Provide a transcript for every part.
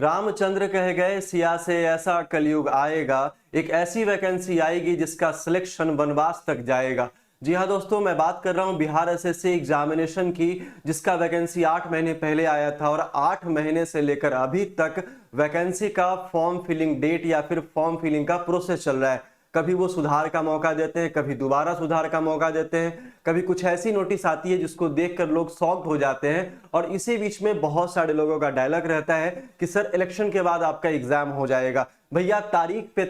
रामचंद्र कह गए सिया से ऐसा कलयुग आएगा, एक ऐसी वैकेंसी आएगी जिसका सिलेक्शन वनवास तक जाएगा। जी हाँ दोस्तों, मैं बात कर रहा हूँ बिहार एसएससी एग्जामिनेशन की, जिसका वैकेंसी 8 महीने पहले आया था और 8 महीने से लेकर अभी तक वैकेंसी का फॉर्म फिलिंग डेट या फिर फॉर्म फिलिंग का प्रोसेस चल रहा है। कभी वो सुधार का मौका देते हैं, कभी दोबारा सुधार का मौका देते हैं, कभी कुछ ऐसी नोटिस आती है जिसको देखकर लोग शॉक्ड हो जाते हैं। और इसी बीच में बहुत सारे लोगों का डायलॉग रहता है कि सर इलेक्शन के बाद आपका एग्जाम हो जाएगा। भैया तारीख पे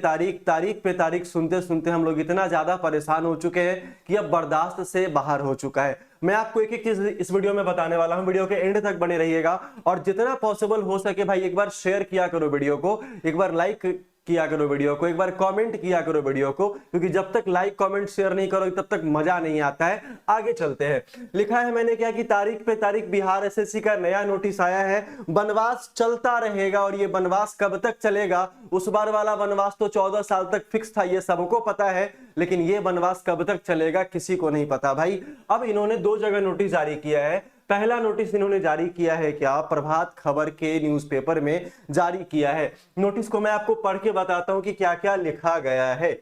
तारीख सुनते सुनते हम लोग इतना ज्यादा परेशान हो चुके हैं कि अब बर्दाश्त से बाहर हो चुका है। मैं आपको एक एक चीज इस वीडियो में बताने वाला हूं, वीडियो के एंड तक बने रहिएगा और जितना पॉसिबल हो सके भाई एक बार शेयर किया करो वीडियो को, एक बार लाइक किया करो वीडियो को, एक बार कमेंट किया करो वीडियो को, क्योंकि जब तक लाइक कमेंट शेयर नहीं करोगे तब तक मजा नहीं आता है। आगे चलते हैं। लिखा है मैंने क्या कि तारीख पे तारीख बिहार एसएससी का नया नोटिस आया है, वनवास चलता रहेगा। और ये वनवास कब तक चलेगा? उस बार वाला वनवास तो 14 साल तक फिक्स था, ये सबको पता है, लेकिन ये वनवास कब तक चलेगा किसी को नहीं पता भाई। अब इन्होंने 2 जगह नोटिस जारी किया है। पहला नोटिस इन्होंने जारी किया है क्या? प्रभात खबर के न्यूज़पेपर में जारी किया है। नोटिस को मैं आपको पढ़ के बताता हूं कि क्या क्या लिखा गया है।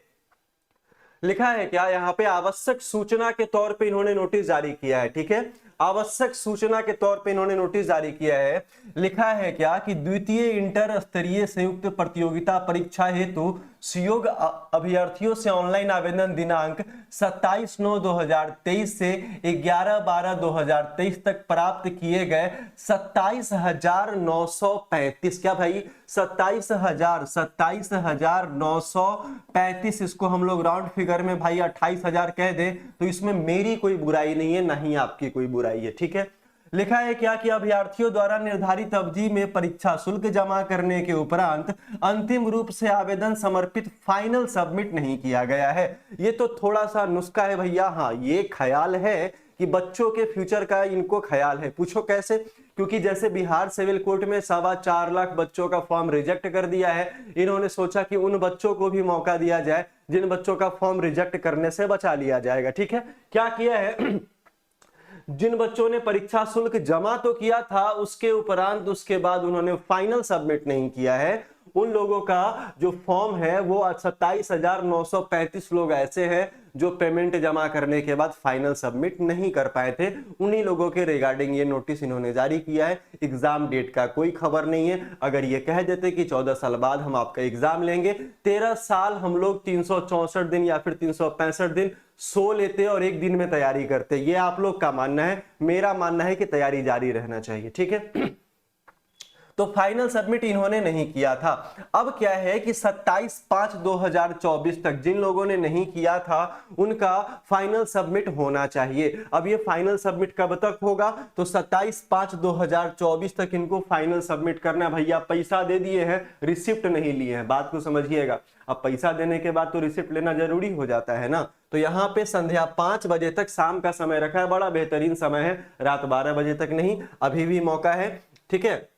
लिखा है क्या यहाँ पे? आवश्यक सूचना के तौर पे इन्होंने नोटिस जारी किया है। ठीक है, आवश्यक सूचना के तौर पे इन्होंने नोटिस जारी किया है। लिखा है क्या कि द्वितीय इंटर स्तरीय संयुक्त प्रतियोगिता परीक्षा हेतु सुयोग्य अभ्यर्थियों से ऑनलाइन आवेदन दिनांक 27/9/2023 से 11/12/2023 तक प्राप्त किए गए 27,935। क्या भाई? 27,935। इसको हम लोग राउंड फिगर में भाई 28,000 कह दे तो इसमें मेरी कोई बुराई नहीं है, ना ही आपकी कोई बुराई है। ठीक है, लिखा है क्या कि अभ्यर्थियों द्वारा निर्धारित अवधि में परीक्षा शुल्क जमा करने के उपरांत अंतिम रूप से आवेदन समर्पित फाइनल सबमिट नहीं किया गया है। ये तो थोड़ा सा नुस्खा है भैया। हाँ, ये ख्याल है कि बच्चों के फ्यूचर का इनको ख्याल है। पूछो कैसे? क्योंकि जैसे बिहार सिविल कोर्ट में 4.25 लाख बच्चों का फॉर्म रिजेक्ट कर दिया है, इन्होंने सोचा कि उन बच्चों को भी मौका दिया जाए जिन बच्चों का फॉर्म रिजेक्ट करने से बचा लिया जाएगा। ठीक है, क्या किया है? जिन बच्चों ने परीक्षा शुल्क जमा तो किया था, उसके उपरांत उसके बाद उन्होंने फाइनल सबमिट नहीं किया है, उन लोगों का जो फॉर्म है वो 27,935 लोग ऐसे हैं जो पेमेंट जमा करने के बाद फाइनल सबमिट नहीं कर पाए थे। उन्हीं लोगों के रिगार्डिंग ये नोटिस इन्होंने जारी किया है। एग्जाम डेट का कोई खबर नहीं है। अगर ये कह देते कि 14 साल बाद हम आपका एग्जाम लेंगे, 13 साल हम लोग 364 दिन या फिर 365 दिन सो लेते और एक दिन में तैयारी करते। ये आप लोग का मानना है, मेरा मानना है कि तैयारी जारी रहना चाहिए। ठीक है, तो फाइनल सबमिट इन्होंने नहीं किया था। अब क्या है कि 27/5/2024 तक जिन लोगों ने नहीं किया था उनका फाइनल सबमिट होना चाहिए। अब ये फाइनल सबमिट कब तक होगा? तो 27/5/2024 तक इनको फाइनल सबमिट करना है। भैया पैसा दे दिए हैं, रिसिप्ट नहीं लिए हैं, बात को समझिएगा। अब पैसा देने के बाद तो रिसिप्ट लेना जरूरी हो जाता है ना। तो यहाँ पे संध्या 5 बजे तक शाम का समय रखा है, बड़ा बेहतरीन समय है, रात 12 बजे तक नहीं, अभी भी मौका है। ठीक है,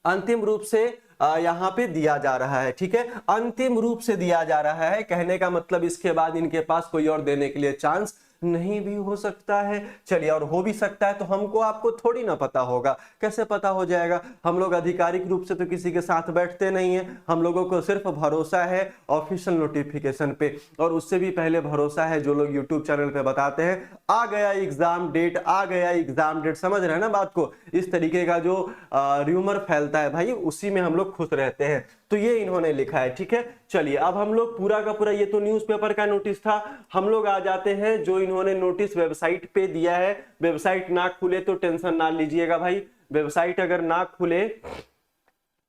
अंतिम रूप से यहाँ पे दिया जा रहा है। ठीक है, अंतिम रूप से दिया जा रहा है, कहने का मतलब इसके बाद इनके पास कोई और देने के लिए चांस नहीं भी हो सकता है। चलिए, और हो भी सकता है तो हमको आपको थोड़ी ना पता होगा। कैसे पता हो जाएगा? हम लोग आधिकारिक रूप से तो किसी के साथ बैठते नहीं है, हम लोगों को सिर्फ भरोसा है ऑफिशियल नोटिफिकेशन पे, और उससे भी पहले भरोसा है जो लोग यूट्यूब चैनल पे बताते हैं आ गया एग्जाम डेट, आ गया एग्जाम डेट। समझ रहे हैं ना बात को? इस तरीके का जो र्यूमर फैलता है भाई, उसी में हम लोग खुश रहते हैं। तो ये इन्होंने लिखा है। ठीक है, चलिए अब हम लोग पूरा का पूरा, ये तो न्यूज़पेपर का नोटिस था, हम लोग आ जाते हैं जो इन्होंने नोटिस वेबसाइट पे दिया है। वेबसाइट ना खुले तो टेंशन ना लीजिएगा भाई, वेबसाइट अगर ना खुले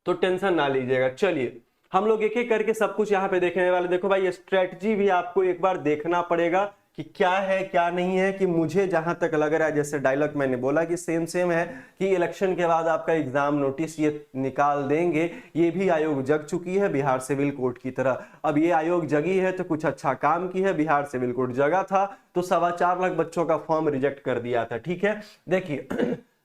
तो टेंशन ना लीजिएगा। चलिए हम लोग एक एक करके सब कुछ यहाँ पे देखने वाले। देखो भाई, स्ट्रेटजी भी आपको एक बार देखना पड़ेगा कि क्या है क्या नहीं है। कि मुझे जहां तक लग रहा है, जैसे डायलॉग मैंने बोला कि सेम है कि इलेक्शन के बाद आपका एग्जाम नोटिस ये निकाल देंगे। ये भी आयोग जग चुकी है बिहार सिविल कोर्ट की तरह। अब ये आयोग जगी है तो कुछ अच्छा काम की है। बिहार सिविल कोर्ट जगा था तो 4.25 लाख बच्चों का फॉर्म रिजेक्ट कर दिया था। ठीक है, देखिए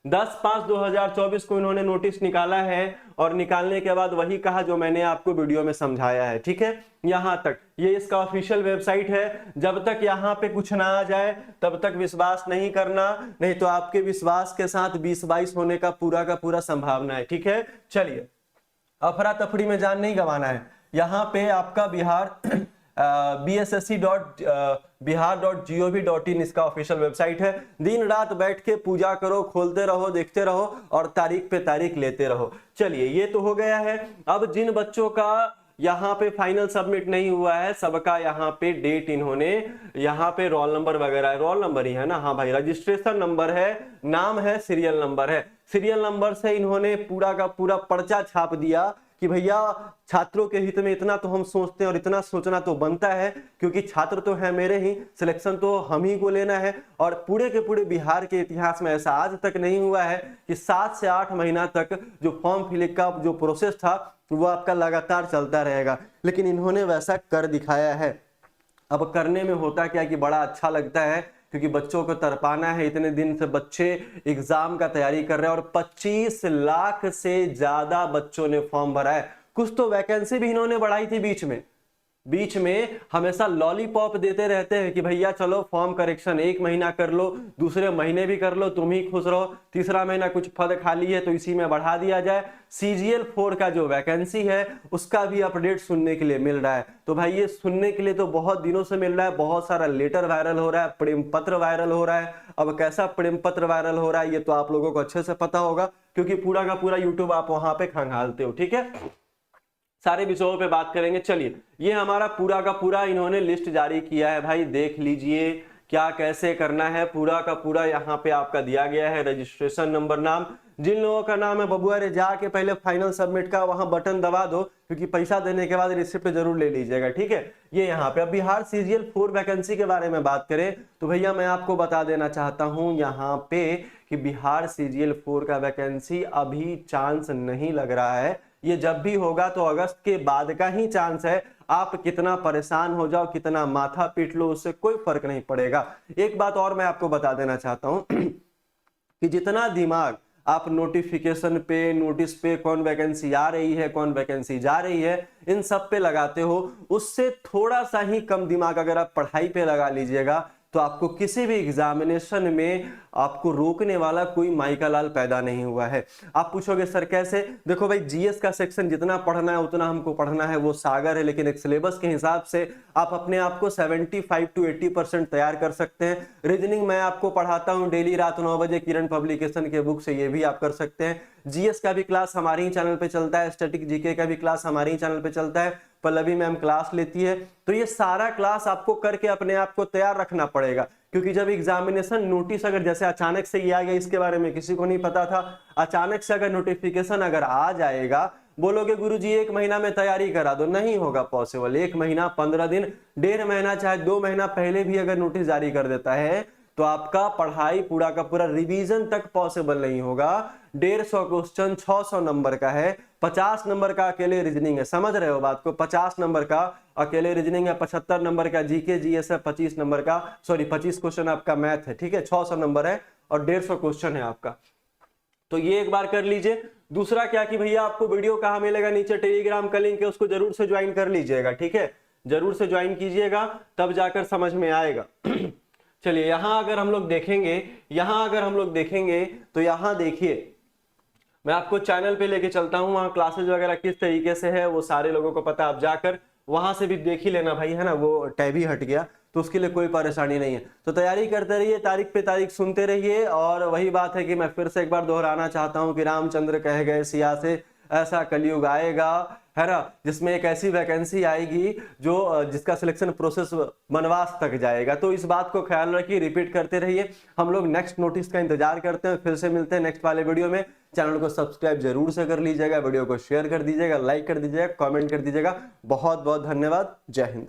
10/5/2024 को इन्होंने नोटिस निकाला है और निकालने के बाद वही कहा जो मैंने आपको वीडियो में समझाया है। ठीक है, यहां तक ये इसका ऑफिशियल वेबसाइट है। जब तक यहां पे कुछ ना आ जाए तब तक विश्वास नहीं करना, नहीं तो आपके विश्वास के साथ 20-22 होने का पूरा संभावना है। ठीक है, चलिए अफरा तफरी में जान नहीं गंवाना है। यहाँ पे आपका bssc.bihar.gov.in इसका ऑफिशियल वेबसाइट है। दिन रात बैठ के पूजा करो, खोलते रहो, देखते रहो और तारीख पे तारीख लेते रहो। चलिए ये तो हो गया है। अब जिन बच्चों का यहाँ पे फाइनल सबमिट नहीं हुआ है, सबका यहाँ पे डेट इन्होंने, यहाँ पे रोल नंबर वगैरह, रोल नंबर ही है ना, हाँ भाई, रजिस्ट्रेशन नंबर है, नाम है, सीरियल नंबर है। सीरियल नंबर से इन्होंने पूरा का पूरा पर्चा छाप दिया कि भैया छात्रों के हित में इतना तो हम सोचते हैं और इतना सोचना तो बनता है, क्योंकि छात्र तो है मेरे ही, सिलेक्शन तो हम ही को लेना है। और पूरे के पूरे बिहार के इतिहास में ऐसा आज तक नहीं हुआ है कि 7 से 8 महीना तक जो फॉर्म फिलिंग का जो प्रोसेस था वो आपका लगातार चलता रहेगा, लेकिन इन्होंने वैसा कर दिखाया है। अब करने में होता क्या कि बड़ा अच्छा लगता है, क्योंकि बच्चों को तरपाना है। इतने दिन से बच्चे एग्जाम का तैयारी कर रहे हैं और 25 लाख से ज्यादा बच्चों ने फॉर्म भरा है। कुछ तो वैकेंसी भी इन्होंने बढ़ाई थी बीच में हमेशा लॉलीपॉप देते रहते हैं कि भैया चलो फॉर्म करेक्शन 1 महीना कर लो, दूसरे महीने भी कर लो, तुम ही खुश रहो, तीसरा महीना कुछ पद खाली है तो इसी में बढ़ा दिया जाए। CGL 4 का जो वैकेंसी है उसका भी अपडेट सुनने के लिए मिल रहा है। तो भाई ये सुनने के लिए तो बहुत दिनों से मिल रहा है, बहुत सारा लेटर वायरल हो रहा है, प्रेम पत्र वायरल हो रहा है। अब कैसा प्रेम पत्र वायरल हो रहा है ये तो आप लोगों को अच्छे से पता होगा, क्योंकि पूरा का पूरा यूट्यूब आप वहां पे खंगालते हो। ठीक है, सारे विषयों पे बात करेंगे। चलिए ये हमारा पूरा का पूरा इन्होंने लिस्ट जारी किया है भाई, देख लीजिए क्या कैसे करना है। पूरा का पूरा यहाँ पे आपका दिया गया है, रजिस्ट्रेशन नंबर, नाम। जिन लोगों का नाम है बबुआ रे जाके पहले फाइनल सबमिट का वहां बटन दबा दो, क्योंकि पैसा देने के बाद रिसिप्ट जरूर ले लीजिएगा। ठीक है, ये यहाँ पे। अब बिहार CGL 4 वैकेंसी के बारे में बात करें तो भैया मैं आपको बता देना चाहता हूँ यहाँ पे कि बिहार CGL 4 का वैकेंसी अभी चांस नहीं लग रहा है। ये जब भी होगा तो अगस्त के बाद का ही चांस है। आप कितना परेशान हो जाओ, कितना माथा पीट लो, उससे कोई फर्क नहीं पड़ेगा। एक बात और मैं आपको बता देना चाहता हूं कि जितना दिमाग आप नोटिफिकेशन पे, नोटिस पे, कौन वैकेंसी आ रही है, कौन वैकेंसी जा रही है, इन सब पे लगाते हो, उससे थोड़ा सा ही कम दिमाग अगर आप पढ़ाई पे लगा लीजिएगा तो आपको किसी भी एग्जामिनेशन में आपको रोकने वाला कोई माइका लाल पैदा नहीं हुआ है। आप पूछोगे सर कैसे? देखो भाई, जीएस का सेक्शन जितना पढ़ना है उतना हमको पढ़ना है, वो सागर है, लेकिन एक सिलेबस के हिसाब से आप अपने आप को 75 to 80% तैयार कर सकते हैं। रीजनिंग मैं आपको पढ़ाता हूं डेली रात 9 बजे किरण पब्लिकेशन के बुक से, ये भी आप कर सकते हैं। जीएस का भी क्लास हमारे ही चैनल पे चलता है, स्टैटिक जीके का भी क्लास हमारे ही चैनल पे चलता है, पल्लवी मैम क्लास लेती है। तो ये सारा क्लास आपको करके अपने आप को तैयार रखना पड़ेगा, क्योंकि जब एग्जामिनेशन नोटिस अगर जैसे अचानक से ये आ गया, इसके बारे में किसी को नहीं पता था, अचानक से अगर नोटिफिकेशन अगर आ जाएगा, बोलोगे गुरुजी 1 महीना में तैयारी करा दो, नहीं होगा पॉसिबल। 1 महीना, 15 दिन, 1.5 महीना, चाहे 2 महीना पहले भी अगर नोटिस जारी कर देता है तो आपका पढ़ाई पूरा का पूरा रिवीजन तक पॉसिबल नहीं होगा। 150 क्वेश्चन 600 नंबर का है, 50 नंबर का अकेले रीजनिंग है, समझ रहे हो बात को? 50 नंबर का अकेले रीजनिंग है, 75 नंबर का जीके जीएस है, 25 नंबर का 25 क्वेश्चन आपका मैथ है। ठीक है, 600 नंबर है और 150 क्वेश्चन है आपका। तो ये एक बार कर लीजिए। दूसरा क्या कि भैया आपको वीडियो कहाँ मिलेगा? नीचे टेलीग्राम का लिंक है, उसको जरूर से ज्वाइन कर लीजिएगा। ठीक है, जरूर से ज्वाइन कीजिएगा, तब जाकर समझ में आएगा। चलिए यहां अगर हम लोग देखेंगे तो यहां देखिए, मैं आपको चैनल पे लेके चलता हूं, वहां क्लासेस वगैरह किस तरीके से है वो सारे लोगों को पता है। आप जाकर वहां से भी देख ही लेना भाई, है ना, वो टैब ही हट गया तो उसके लिए कोई परेशानी नहीं है। तो तैयारी करते रहिए, तारीख पे तारीख सुनते रहिए। और वही बात है कि मैं फिर से एक बार दोहराना चाहता हूं कि रामचंद्र कह गए सिया से, ऐसा कलयुग आएगा, है ना, जिसमें एक ऐसी वैकेंसी आएगी जो जिसका सिलेक्शन प्रोसेस वनवास तक जाएगा। तो इस बात को ख्याल रखिए, रिपीट करते रहिए। हम लोग नेक्स्ट नोटिस का इंतजार करते हैं, फिर से मिलते हैं नेक्स्ट वाले वीडियो में। चैनल को सब्सक्राइब जरूर से कर लीजिएगा, वीडियो को शेयर कर दीजिएगा, लाइक कर दीजिएगा, कमेंट कर दीजिएगा। बहुत बहुत धन्यवाद। जय हिंद।